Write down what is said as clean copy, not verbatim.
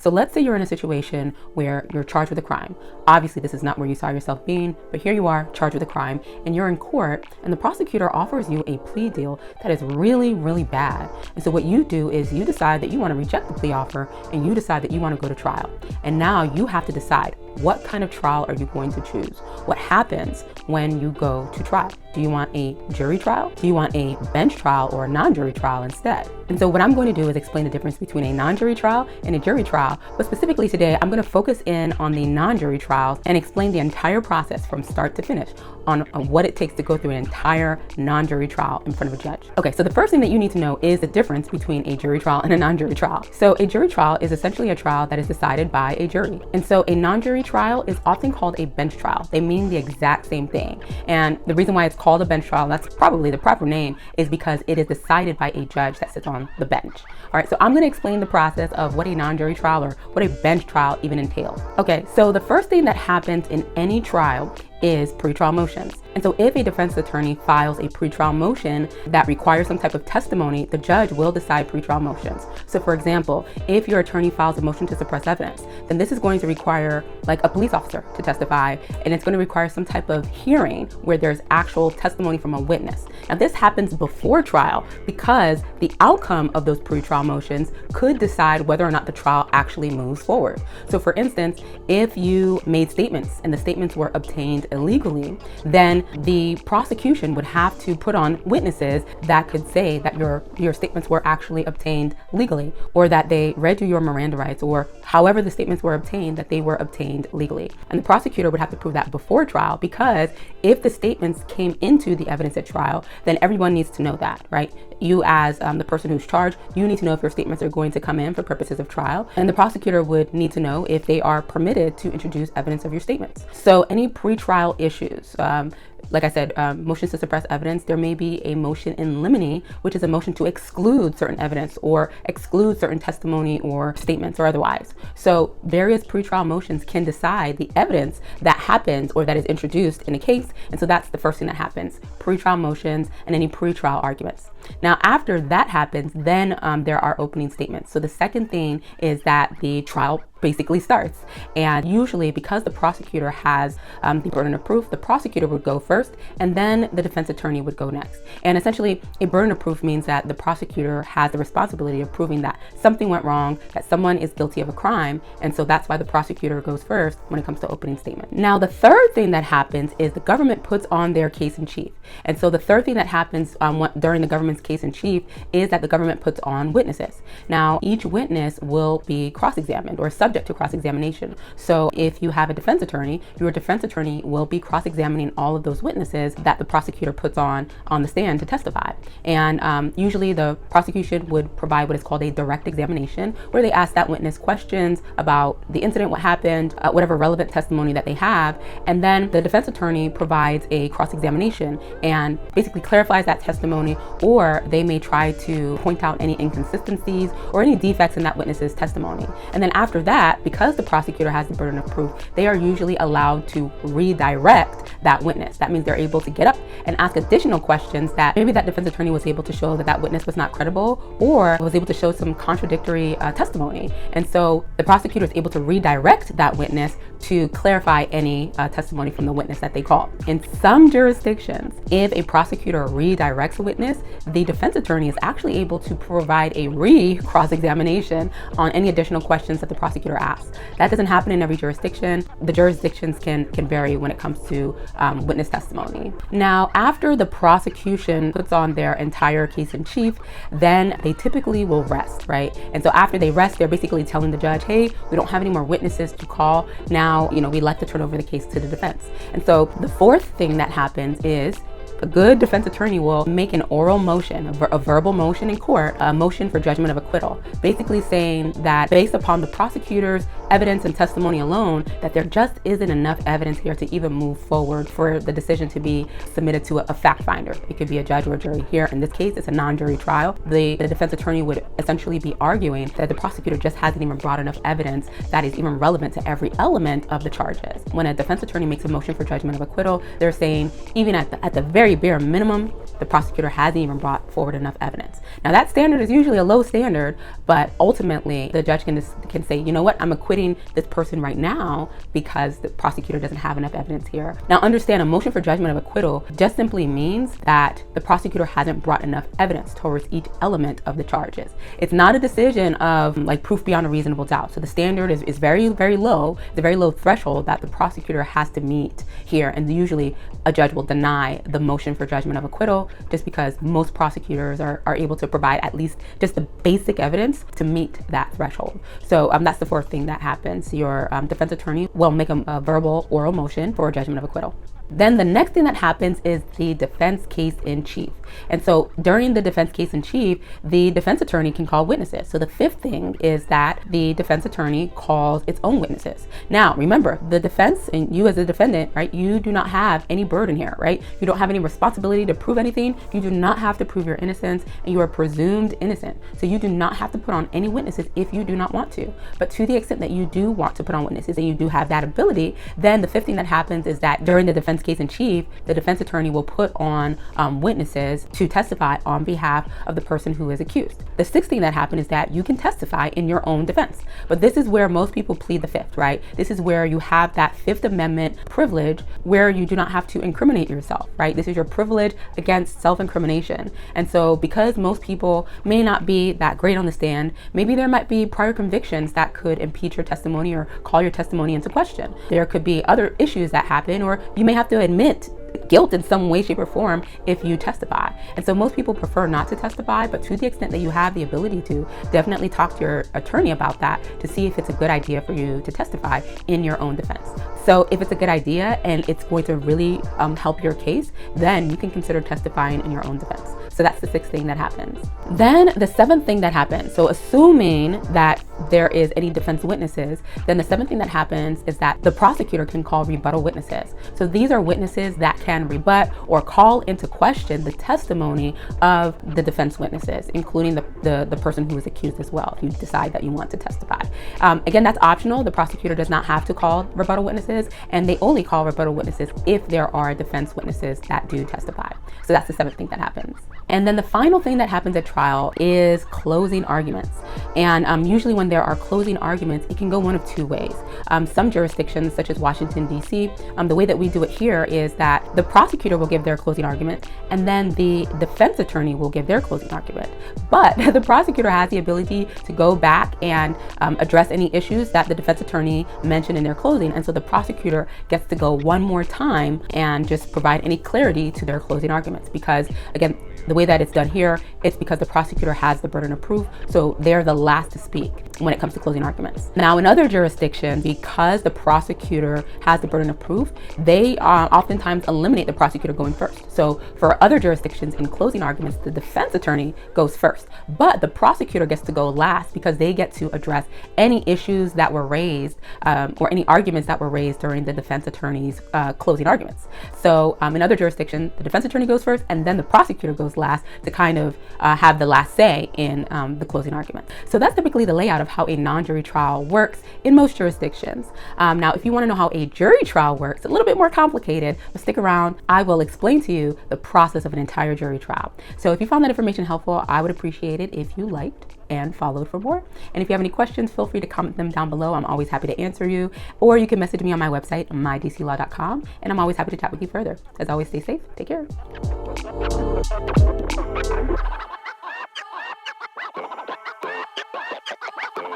So let's say you're in a situation where you're charged with a crime. Obviously, this is not where you saw yourself being, but here you are charged with a crime and you're in court and the prosecutor offers you a plea deal that is really, really bad. And so what you do is you decide that you want to reject the plea offer and you decide that you want to go to trial. And now you have to decide, what kind of trial are you going to choose? What happens when you go to trial? Do you want a jury trial? Do you want a bench trial or a non-jury trial instead? And so what I'm going to do is explain the difference between a non-jury trial and a jury trial. But specifically today, I'm going to focus in on the non-jury trials and explain the entire process from start to finish on what it takes to go through an entire non-jury trial in front of a judge. Okay, so the first thing that you need to know is the difference between a jury trial and a non-jury trial. So a jury trial is essentially a trial that is decided by a jury. And so a non-jury trial is often called a bench trial. They mean the exact same thing. And the reason why it's called a bench trial, that's probably the proper name, is because it is decided by a judge that sits on the bench. All right, so I'm going to explain the process of what a non-jury trial or what a bench trial even entails. Okay, so the first thing that happens in any trial is pretrial motions. And so if a defense attorney files a pretrial motion that requires some type of testimony, the judge will decide pretrial motions. So for example, if your attorney files a motion to suppress evidence, then this is going to require like a police officer to testify, and it's going to require some type of hearing where there's actual testimony from a witness. Now this happens before trial because the outcome of those pretrial motions could decide whether or not the trial actually moves forward. So for instance, if you made statements and the statements were obtained illegally, then the prosecution would have to put on witnesses that could say that your statements were actually obtained legally, or that they read you your Miranda rights, or however the statements were obtained, that they were obtained legally. And the prosecutor would have to prove that before trial, because if the statements came into the evidence at trial, then everyone needs to know that, right? You as the person who's charged, you need to know if your statements are going to come in for purposes of trial, and the prosecutor would need to know if they are permitted to introduce evidence of your statements. So any pretrial issues, like I said, motions to suppress evidence, there may be a motion in limine, which is a motion to exclude certain evidence or exclude certain testimony or statements or otherwise. So various pretrial motions can decide the evidence that happens or that is introduced in a case. And so that's the first thing that happens, pretrial motions and any pretrial arguments. Now, after that happens, then there are opening statements. So the second thing is that the trial basically starts. And usually, because the prosecutor has the burden of proof, the prosecutor would go first and then the defense attorney would go next. And essentially, a burden of proof means that the prosecutor has the responsibility of proving that something went wrong, that someone is guilty of a crime. And so that's why the prosecutor goes first when it comes to opening statement. Now, the third thing that happens is the government puts on their case in chief. And so the third thing that happens during the government's case in chief is that the government puts on witnesses. Now, each witness will be cross-examined or subject to cross-examination. So if you have a defense attorney, your defense attorney will be cross-examining all of those witnesses that the prosecutor puts on the stand to testify. And usually the prosecution would provide what is called a direct examination, where they ask that witness questions about the incident, what happened, whatever relevant testimony that they have. And then the defense attorney provides a cross-examination and basically clarifies that testimony, or they may try to point out any inconsistencies or any defects in that witness's testimony. And then after that, because the prosecutor has the burden of proof, they are usually allowed to redirect that witness. That means they're able to get up and ask additional questions that maybe that defense attorney was able to show that that witness was not credible or was able to show some contradictory testimony. And so the prosecutor is able to redirect that witness to clarify any testimony from the witness that they call. In some jurisdictions, if a prosecutor redirects a witness, the defense attorney is actually able to provide a cross-examination on any additional questions that the prosecutor asks. That doesn't happen in every jurisdiction. The jurisdictions can vary when it comes to witness testimony. Now, after the prosecution puts on their entire case in chief, then they typically will rest, right? And so after they rest, they're basically telling the judge, hey, we don't have any more witnesses to call. Now, we'd like to turn over the case to the defense. And so the fourth thing that happens is a good defense attorney will make an oral motion, a verbal motion in court, a motion for judgment of acquittal, basically saying that based upon the prosecutor's evidence and testimony alone that there just isn't enough evidence here to even move forward for the decision to be submitted to a fact finder. It could be a judge or a jury. Here, in this case, it's a non-jury trial. The defense attorney would essentially be arguing that the prosecutor just hasn't even brought enough evidence that is even relevant to every element of the charges. When a defense attorney makes a motion for judgment of acquittal, they're saying even at the very bare minimum, the prosecutor hasn't even brought forward enough evidence. Now that standard is usually a low standard, but ultimately the judge can say, you know what, I'm acquitting this person right now because the prosecutor doesn't have enough evidence here. Now understand, a motion for judgment of acquittal just simply means that the prosecutor hasn't brought enough evidence towards each element of the charges. It's not a decision of like proof beyond a reasonable doubt. So the standard is very, very low, the very low threshold that the prosecutor has to meet here. And usually a judge will deny the motion for judgment of acquittal just because most prosecutors are able to provide at least just the basic evidence to meet that threshold. So that's the fourth thing that happens. Your defense attorney will make a verbal oral motion for judgment of acquittal. Then the next thing that happens is the defense case in chief. And so during the defense case in chief, the defense attorney can call witnesses. So the fifth thing is that the defense attorney calls its own witnesses. Now, remember, the defense and you as a defendant, right, you do not have any burden here, right? You don't have any responsibility to prove anything. You do not have to prove your innocence, and you are presumed innocent. So you do not have to put on any witnesses if you do not want to. But to the extent that you do want to put on witnesses and you do have that ability, then the fifth thing that happens is that during the defense case in chief, the defense attorney will put on witnesses to testify on behalf of the person who is accused. The sixth thing that happens is that you can testify in your own defense. But this is where most people plead the fifth, right? This is where you have that Fifth Amendment privilege where you do not have to incriminate yourself, right? This is your privilege against self-incrimination. And so because most people may not be that great on the stand, maybe there might be prior convictions that could impeach your testimony or call your testimony into question. There could be other issues that happen, or you may have to admit guilt in some way, shape, or form if you testify. And so most people prefer not to testify, but to the extent that you have the ability to, definitely talk to your attorney about that to see if it's a good idea for you to testify in your own defense. So if it's a good idea and it's going to really help your case, then you can consider testifying in your own defense. So that's the sixth thing that happens. Then the seventh thing that happens, so assuming that there is any defense witnesses, then the seventh thing that happens is that the prosecutor can call rebuttal witnesses. So these are witnesses that can rebut or call into question the testimony of the defense witnesses, including the person who is accused as well, if you decide that you want to testify. Again, that's optional. The prosecutor does not have to call rebuttal witnesses, and they only call rebuttal witnesses if there are defense witnesses that do testify. So that's the seventh thing that happens. And then the final thing that happens at trial is closing arguments. And usually when there are closing arguments, it can go one of two ways. Some jurisdictions, such as Washington, D.C., the way that we do it here is that the prosecutor will give their closing argument, and then the defense attorney will give their closing argument. But the prosecutor has the ability to go back and address any issues that the defense attorney mentioned in their closing. And so the prosecutor gets to go one more time and just provide any clarity to their closing arguments. Because again, the way that it's done here, it's because the prosecutor has the burden of proof, so they're the last to speak when it comes to closing arguments. Now, in other jurisdictions, because the prosecutor has the burden of proof, they oftentimes eliminate the prosecutor going first. So for other jurisdictions, in closing arguments, the defense attorney goes first, but the prosecutor gets to go last because they get to address any issues that were raised or any arguments that were raised during the defense attorney's closing arguments. So in other jurisdictions, the defense attorney goes first, and then the prosecutor goes last to kind of have the last say in the closing argument. So that's typically the layout of how a non-jury trial works in most jurisdictions. Now, if you want to know how a jury trial works, a little bit more complicated, but stick around. I will explain to you the process of an entire jury trial. So if you found that information helpful, I would appreciate it if you liked and followed for more. And if you have any questions, feel free to comment them down below. I'm always happy to answer you. Or you can message me on my website, mydclaw.com, and I'm always happy to chat with you further. As always, stay safe. Take care.